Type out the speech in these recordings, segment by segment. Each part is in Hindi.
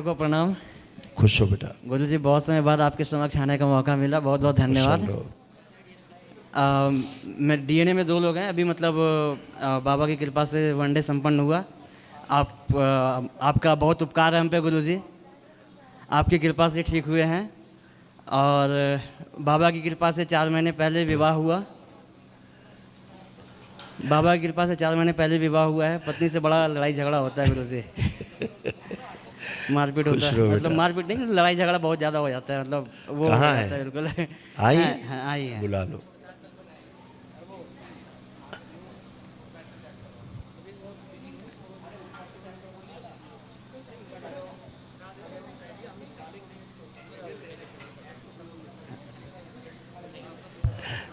को प्रणाम। खुश हो बेटा। गुरु जी, बहुत समय बाद आपके समक्ष आने का मौका मिला, बहुत बहुत धन्यवाद। मैं डीएनए में 2 लोग हैं अभी, मतलब बाबा की कृपा से वनडे संपन्न हुआ। आपका बहुत उपकार है हम पे गुरु जी, आपकी कृपा से ठीक हुए हैं। और बाबा की कृपा से 4 महीने पहले विवाह हुआ। बाबा की कृपा से 4 महीने पहले विवाह हुआ है। पत्नी से बड़ा लड़ाई झगड़ा होता है गुरु जी। मारपीट होता है, मतलब मारपीट नहीं, लड़ाई झगड़ा बहुत ज़्यादा हो जाता है, मतलब वो हो जाता है बिल्कुल। आई आई है, बुला लो।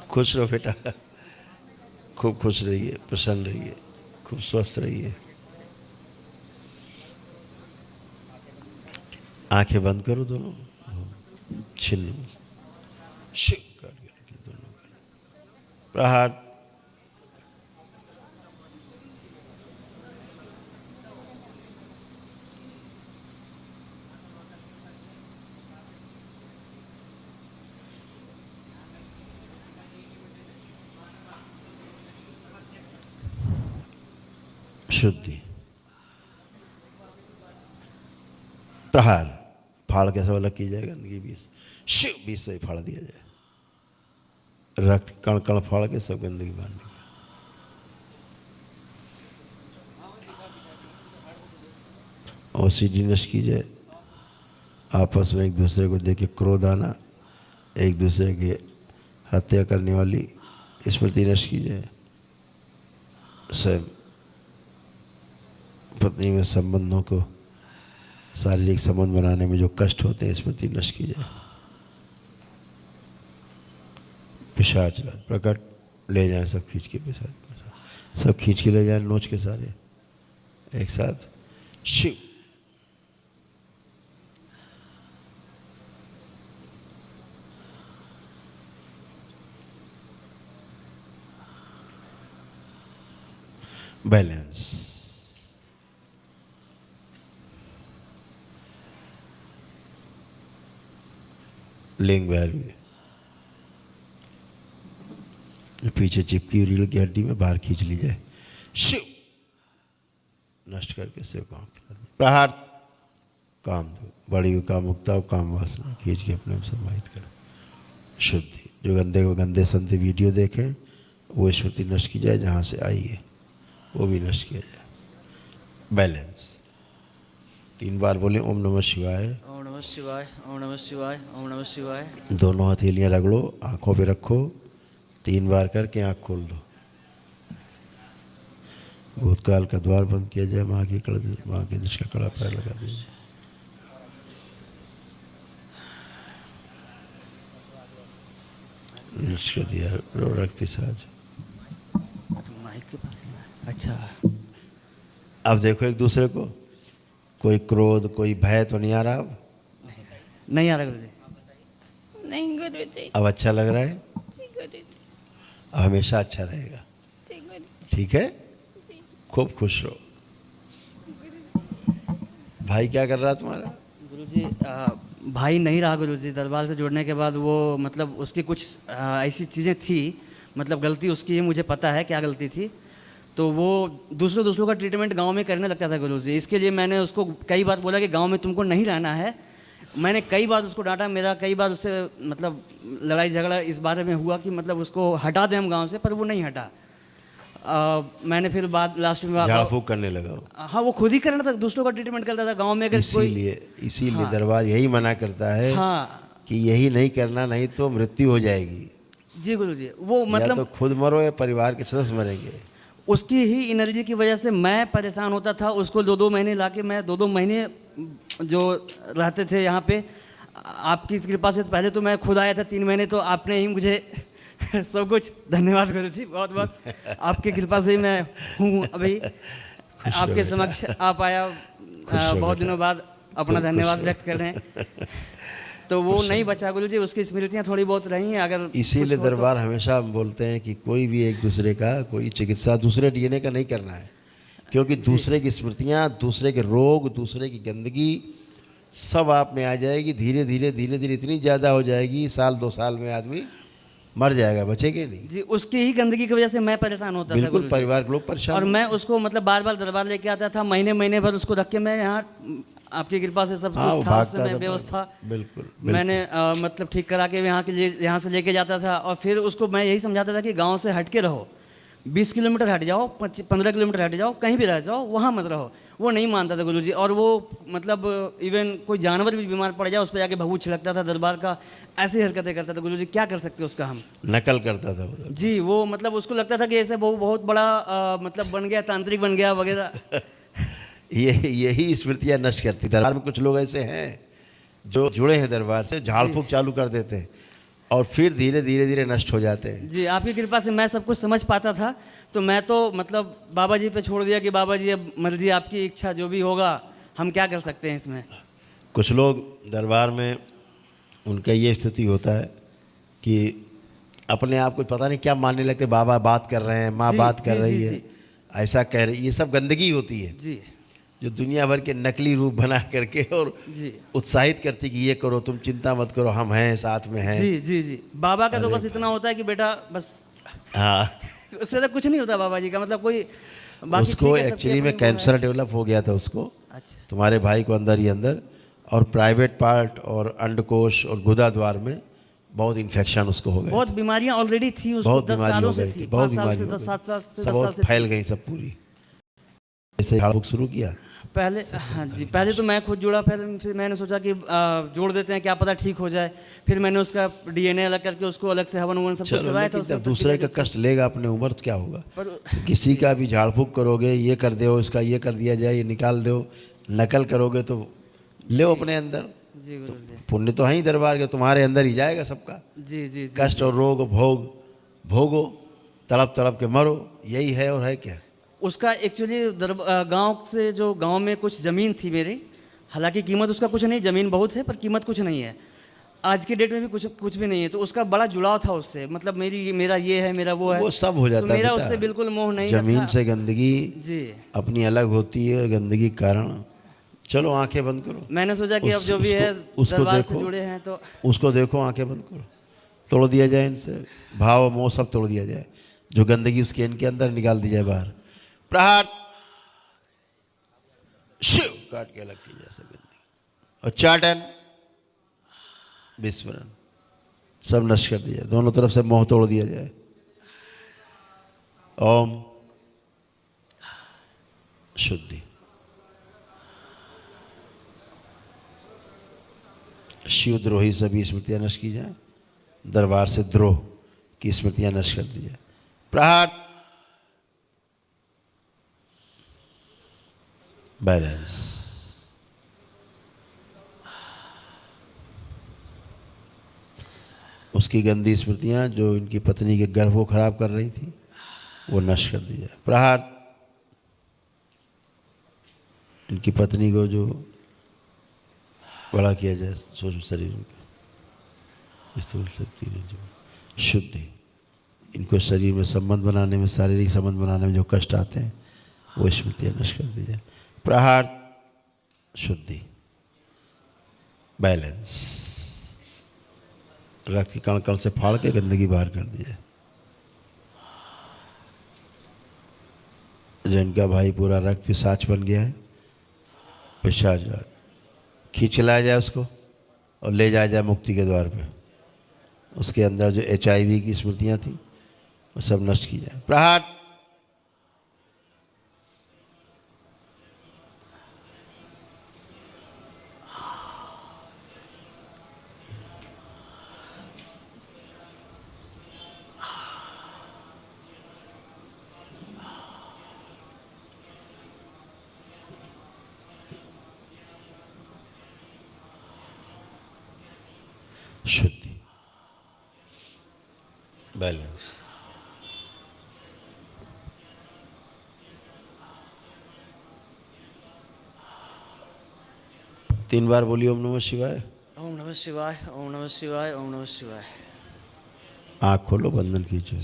खुश रहो बेटा, खूब खुश रहिए, प्रसन्न रहिए, खूब स्वस्थ रहिए। आंखें बंद करो दोनों, छिन्न शिव करके दोनों प्रहार। शुद्धि प्रहार, फाड़ कैसे वाला की जाए, गंदगी 20 शिव 20 से फाड़ दिया जाए, रक्त कण कण फाड़ के सब गंदगी बाहर निकाल। ऑक्सीजन नष्ट की जाए। आपस में एक दूसरे को देख के क्रोध आना, एक दूसरे के हत्या करने वाली स्मृति नष्ट की जाए। स्वयं पत्नी में संबंधों को, शारीरिक संबंध बनाने में जो कष्ट होते हैं, स्मृति नष्ट की जाए। पिशाच प्रकट ले जाएं, सब खींच के, पिशाच सब खींच के ले जाएं, नोच के सारे एक साथ। शिव बैलेंस। लिंग वैल्यू पीछे चिपकी रीढ़ की हड्डी में बाहर खींच ली जाए। शिव नष्ट करके शिव काम प्रहार। काम दो, बड़ी हुई कामुकता और काम वासना खींच के अपने में समाहित करें। शुद्धि, जो गंदे को गंदे संदे वीडियो देखें वो स्मृति नष्ट की जाए, जहाँ से आई है वो भी नष्ट किया जाए। बैलेंस 3 बार बोले ओम नमः शिवाय, ओम नमः शिवाय, ओम नमः शिवाय, ओम नमः शिवाय। दोनों हथेलियाँ रगड़ो, आंखों पे रखो, 3 बार करके आंख खोल दो। भूतकाल का द्वार बंद किया जाए, माँ की दृष्टि का कड़ा पैर लगा दीजिए। नष्ट कर दिया रक्त पिशाच। माइक के पास अच्छा। अब देखो एक दूसरे को, कोई क्रोध कोई भय तो नहीं आ रहा अब? नहीं आ रहा गुरु जी। नहीं गुरु जी। अब अच्छा लग रहा है? जी गुरु जी। अब हमेशा अच्छा रहेगा, जी गुरु जी। ठीक है? जी खूब खुश रहो। भाई क्या कर रहा है तुम्हारा? गुरु जी, भाई नहीं रहा गुरु जी। दरबार से जुड़ने के बाद वो, मतलब उसकी कुछ ऐसी चीज़ें थी, मतलब गलती उसकी है, मुझे पता है क्या गलती थी। तो वो दूसरों का ट्रीटमेंट गांव में करने लगता था गुरु जी। इसके लिए मैंने उसको कई बार बोला कि गांव में तुमको नहीं रहना है। मैंने कई बार उसको डांटा, मेरा कई बार उससे मतलब लड़ाई झगड़ा इस बारे में हुआ कि मतलब उसको हटा दें हम गांव से, पर वो नहीं हटा। मैंने फिर बाद लास्ट में झाड़ फूक करने लगा। हाँ, वो खुद ही करना था, दूसरों का ट्रीटमेंट करता था गांव में। अगर इसीलिए हाँ, दरबार यही मना करता है, हाँ, कि यही नहीं करना, नहीं तो मृत्यु हो जाएगी। जी गुरु जी। वो मतलब या तो खुद मरो या परिवार के सदस्य मरेंगे। उसकी ही एनर्जी की वजह से मैं परेशान होता था। उसको 2-2 महीने लाके मैं 2-2 महीने जो रहते थे यहाँ पे, आपकी कृपा से पहले तो मैं खुद आया था 3 महीने, तो आपने ही मुझे सब कुछ, धन्यवाद गुरु जी, बहुत बहुत आपकी कृपा से ही मैं हूँ अभी आपके समक्ष आ पाया। बहुत दिनों बाद अपना धन्यवाद व्यक्त कर रहे हैं। तो वो नहीं बचा गुरु जी, उसकी स्मृतियाँ थोड़ी बहुत रही हैं। अगर इसीलिए दरबार हमेशा हम बोलते हैं कि कोई भी एक दूसरे का कोई चिकित्सा दूसरे डीएनए का नहीं करना है, क्योंकि दूसरे की स्मृतियाँ, दूसरे के रोग, दूसरे की गंदगी सब आप में आ जाएगी, धीरे धीरे धीरे धीरे इतनी ज़्यादा हो जाएगी, साल 2 साल में आदमी मर जाएगा, बचेगा नहीं। जी, उसकी ही गंदगी की वजह से मैं परेशान होता था बिल्कुल, गुरुजी। परिवार के लोग परेशान और होते मैं उसको मतलब बार बार दरबार लेके आता था, महीने महीने भर उसको रख के मैं यहाँ आपकी कृपा से सब हाँ, वो कुछ था उस भागता समय था, व्यवस्था। बिल्कुल, मैंने मतलब ठीक करा के यहाँ से लेके जाता था, और फिर उसको मैं यही समझाता था कि गांव से हट के रहो, 20 किलोमीटर हट जाओ, 15 किलोमीटर हट जाओ, कहीं भी रह जाओ, वहाँ मत रहो। वो नहीं मानता था गुरुजी, और वो मतलब इवन कोई जानवर भी बीमार पड़ जाए उस पर जाके भभूत छिड़कता था दरबार का, ऐसी हरकतें करता था गुरुजी। क्या कर सकते उसका हम? नकल करता था उधर। जी, वो मतलब उसको लगता था कि ऐसे वो बहुत बड़ा मतलब बन गया, तांत्रिक बन गया वगैरह। यही स्मृतियाँ नष्ट करती। दरबार में कुछ लोग ऐसे हैं जो जुड़े हैं दरबार से, झाड़ फूक चालू कर देते हैं और फिर धीरे धीरे धीरे नष्ट हो जाते हैं। जी, आपकी कृपा से मैं सब कुछ समझ पाता था, तो मैं तो मतलब बाबा जी पे छोड़ दिया कि बाबा जी अब मर्जी आपकी, इच्छा जो भी होगा, हम क्या कर सकते हैं इसमें। कुछ लोग दरबार में उनका ये स्थिति होता है कि अपने आप को पता नहीं क्या मानने लगते, बाबा बात कर रहे हैं, माँ जी, बात कर जी, रही जी, है, जी। ऐसा कह रही, ये सब गंदगी होती है जी जो दुनिया भर के नकली रूप बना करके और जी उत्साहित करती कि ये करो, तुम चिंता मत करो, हम हैं, साथ में हैं। जी जी जी, बाबा का तो बस इतना होता है कि बेटा बस, हाँ, उससे तो कुछ नहीं होता बाबा जी का, मतलब कोई बाकी उसको ठीक है, सबकी एक्चुअली में अपनी वो है। कैंसर डेवलप हो गया था उसको, अच्छा, तुम्हारे भाई को अंदर ही अंदर, और प्राइवेट पार्ट और अंडकोश और गुदा द्वार में बहुत इन्फेक्शन उसको हो गया। बहुत बीमारियां ऑलरेडी थी उसको, बहुत 10 बीमारी सालों हो से गई थी, थी, बहुत 5 साल बीमारी से, हो 10 गई, 7 साल से, सब 10 साल और से फैल थी। गई सब पूरी। जैसे झाड़ फूक शुरू किया, पहले, हाँ जी, पहले तो मैं खुद जुड़ा, फिर मैंने सोचा कि जोड़ देते हैं, क्या पता ठीक हो जाए। फिर मैंने उसका डीएनए अलग करके उसको अलग से हवन ववन सब कुछ चलो, करवाया था। लेकिन जब दूसरे का कष्ट लेगा अपने उम्र तो क्या होगा। पर किसी का भी झाड़ फूक करोगे, ये कर दो, इसका ये कर दिया जाए, ये निकाल दो, नकल करोगे तो ले अपने अंदर। जी गुरु जी, पुण्य तो है ही दरबार के, तुम्हारे अंदर ही जाएगा सबका। जी जी जी, कष्ट और रोग भोग भोगो, तड़प तड़प के मरो, यही है और है क्या। उसका एक्चुअली गांव से, जो गांव में कुछ ज़मीन थी मेरी, हालांकि कीमत उसका कुछ नहीं, ज़मीन बहुत है पर कीमत कुछ नहीं है, आज की डेट में भी कुछ कुछ भी नहीं है। तो उसका बड़ा जुड़ाव था उससे, मतलब मेरा ये है, मेरा वो है, वो सब हो जाता तो है मेरा बेटा। उससे बिल्कुल मोह नहीं जमीन था। से गंदगी जी, अपनी अलग होती है, गंदगी के कारण। चलो आंखें बंद करो, मैंने सोचा कि अब जो भी है उसको दरबार से देखो, जुड़े हैं तो उसको देखो, आंखें बंद करो, तोड़ दिया जाए इनसे, भाव मोह सब तोड़ दिया जाए, जो गंदगी उसके इनके अंदर निकाल दी जाए बाहर। प्रहार शिव काट के अलग की जाए सब गंदगी, और चाटन विस्मरण सब नष्ट कर दिया जाए, दोनों तरफ से मोह तोड़ दिया जाए। ओम शुद्धि। शिवद्रोही सभी स्मृतियां नष्ट की जाए, दरबार से द्रोह की स्मृतियां नष्ट कर दी जाए। प्रहार बैलेंस। उसकी गंदी स्मृतियां जो इनकी पत्नी के गर्भ को खराब कर रही थी, वो नष्ट कर दी जाए। प्रहार इनकी पत्नी को जो बड़ा किया जाए, शरीर में स्थूल शक्ति ने जो शुद्धि, इनको शरीर में संबंध बनाने में, शारीरिक संबंध बनाने में जो कष्ट आते हैं, वो स्मृतियाँ नष्ट कर दी जाए। प्रहार शुद्धि बैलेंस, रक्त की कण कण से फाड़ के गंदगी बाहर कर दी जाए। जिनका भाई पूरा रक्त पिशाच बन गया है, पिशाच खींच लाया जाए उसको और ले जाया जाए मुक्ति के द्वार पे। उसके अंदर जो HIV की स्मृतियाँ थी वो सब नष्ट की जाए। प्रहार शुद्धि बैलेंस। तीन बार बोलिए ओम नमः शिवाय। ओम नमः शिवाय, ओम नमः शिवाय, ओम नमः शिवाय। आँख खोलो, बंधन कीजिए।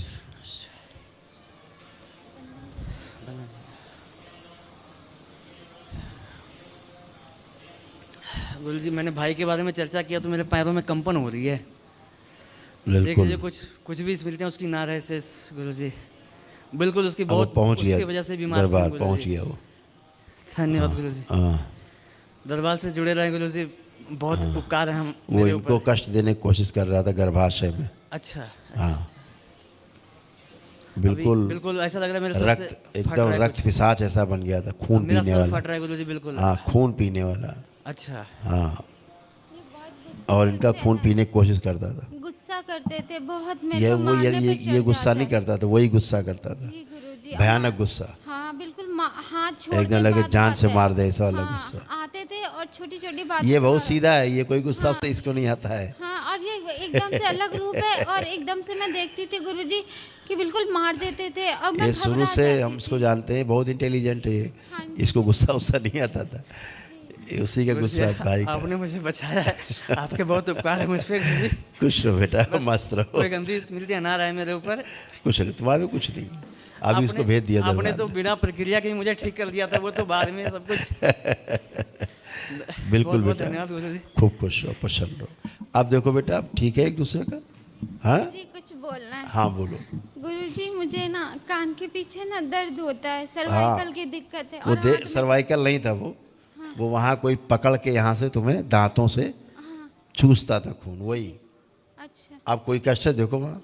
गुरुजी मैंने भाई के बारे में चर्चा किया तो मेरे पैरों में कंपन हो रही है। देख बिल्कुल लीजिए कुछ भी स्मृतियाँ उसकी ना रहे शेष गुरुजी। बिल्कुल उसकी अब वो बहुत पहुंच गया उसकी वजह से बीमार दरबार, था पहुंच गुरुजी। गया वो। धन्यवाद गुरुजी। हाँ, दरबार से जुड़े रहे गुरुजी, बहुत उपकार है हम वो मेरे इनको ऊपर। कष्ट देने की कोशिश कर रहा था गर्भाशय में। अच्छा हाँ, अभी बिल्कुल बिल्कुल ऐसा लग रहा है मेरे सर से रक्त फट एकदम रहा है रक्त कुछ। पिशाच ऐसा बन गया था, अब खून मेरा पीने सर वाला। फट रहा है गुरुजी बिल्कुल। हाँ, खून पीने वाला। अच्छा हाँ, और इनका खून पीने की कोशिश करता था। गुस्सा करते थे बहुत मेरे ये को वो मारने पे ये चढ़ गुस्सा जाता नहीं है। करता था, वही गुस्सा करता था, जी गुरुजी। भयानक गुस्सा। हाँ बिल्कुल हाथ छोड़ एकदम के लगे बात जान से करते मार दे ऐसा वाला हाँ, गुस्सा। आते थे और छोटी छोटी बात ये बहुत सीधा है, ये कोई गुस्सा से इसको नहीं आता है। हाँ, और ये एकदम से अलग रूप है और एकदम से मैं देखती थी गुरुजी कि बिल्कुल मार देते थे और मैं ये शुरू घबरा से जाती हम थी। इसको जानते हैं, बहुत इंटेलिजेंट है ये। हाँ जी। इसको गुस्सा उस्सा नहीं आता था, ये उसी का गुरुजी, गुस्सा भाई का। आपने मुझे बचाया है, आपके बहुत उपकार है मुझ पे गुरुजी। खुश रहो बेटा, मस्त रहो, कोई गंदी स्मृतियाँ ना रहे मेरे ऊपर। कुछ नहीं, तुम्हारे में कुछ नहीं। अभी उसको भेज दिया आपने दरबार तो में। बिना प्रक्रिया के ही मुझे ठीक कर दिया था, वो तो बाद में सब कुछ। बिल्कुल बहुत बेटा, धन्यवाद गुरुजी। खूब खुश रहो, प्रसन्न रहो। अब देखो बेटा, अब ठीक है एक दूसरे का। हाँ जी कुछ बोलना है। हाँ, बोलो। गुरुजी मुझे ना कान के पीछे ना दर्द होता है, सर्वाइकल की दिक्कत है वो और दे हाथ में- सर्वाइकल नहीं था वो वहाँ कोई पकड़ के यहाँ से तुम्हें दांतों से हाँ, चूसता था खून, वही। अच्छा अब कोई कष्ट है देखो वहाँ,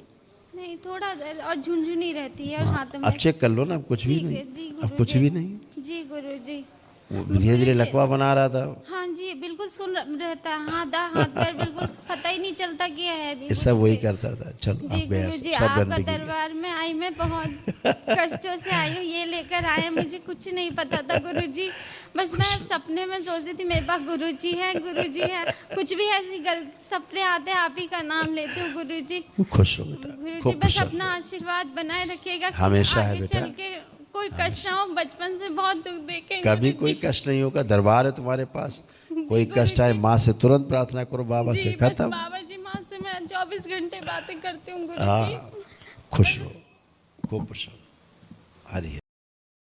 नहीं थोड़ा दर्द और झुनझुनी रहती है और हाथ में। अब चेक कर लो ना, अब कुछ भी ठीक है, नहीं, जी अब कुछ गुरुजी। भी नहीं। जी गुरुजी। वो धीरे धीरे लकवा बना रहा था। हाँ जी बिल्कुल सुन रहता है, हाथ पैर बिल्कुल पता ही नहीं चलता कि है भी ये सब वही गुरुजी। करता था। चलो जी अब गया गुरुजी, सब आपका गंदगी गया। दरबार में आई मैं बहुत कष्टों से आई हूँ, ये लेकर आए, मुझे कुछ नहीं पता था गुरुजी। बस मैं सपने में सोचती थी मेरे पास गुरुजी है, कुछ भी ऐसी सपने आते हैं, आप ही का नाम लेती हूँ गुरुजी। खुश रहो बेटा, गुरुजी खूब बस खुश रहो। अपना आशीर्वाद बनाए रखिएगा कि हमेशा है आगे बेटा। चल के कोई कष्ट ना हो, बचपन से बहुत दुख देखे कभी गुरुजी। कोई कष्ट नहीं होगा, दरबार है तुम्हारे पास। कोई गुरुजी। कष्ट आए माँ से तुरंत प्रार्थना करो, बाबा जी से, बस खत्म। बाबा जी माँ से मैं 24 घंटे बातें करती हूँ गुरुजी। हाँ, खुश रहो, खूब प्रसन्न। हरि